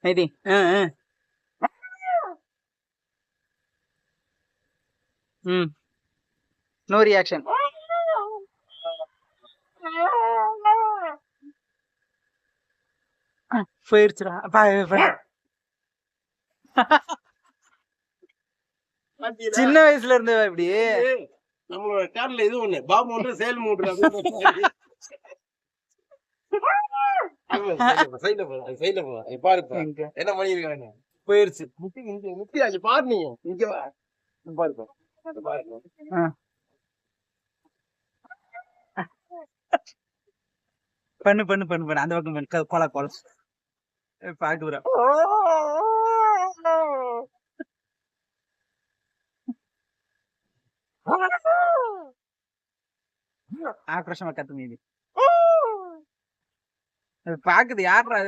ఇది no reaction. போயிருச்சுடா. சின்ன வயசுல இருந்து இப்படி நம்மளோட சேனல்ல இது ஒண்ணு பாம்பு ஒன்று சேல் மூன்று பாரு என்ன பண்ணிருக்காங்க. போயிருச்சு. முத்தி பாரு நீ இங்க பாரு பண்ணு பண்ணு பண்ணு பண்ணு அந்த பக்கம் பண்ணு. கொலை கொலை பாக்குறேன். ஆக்ரோஷமா கத்து மீதி பாக்குது யாருடா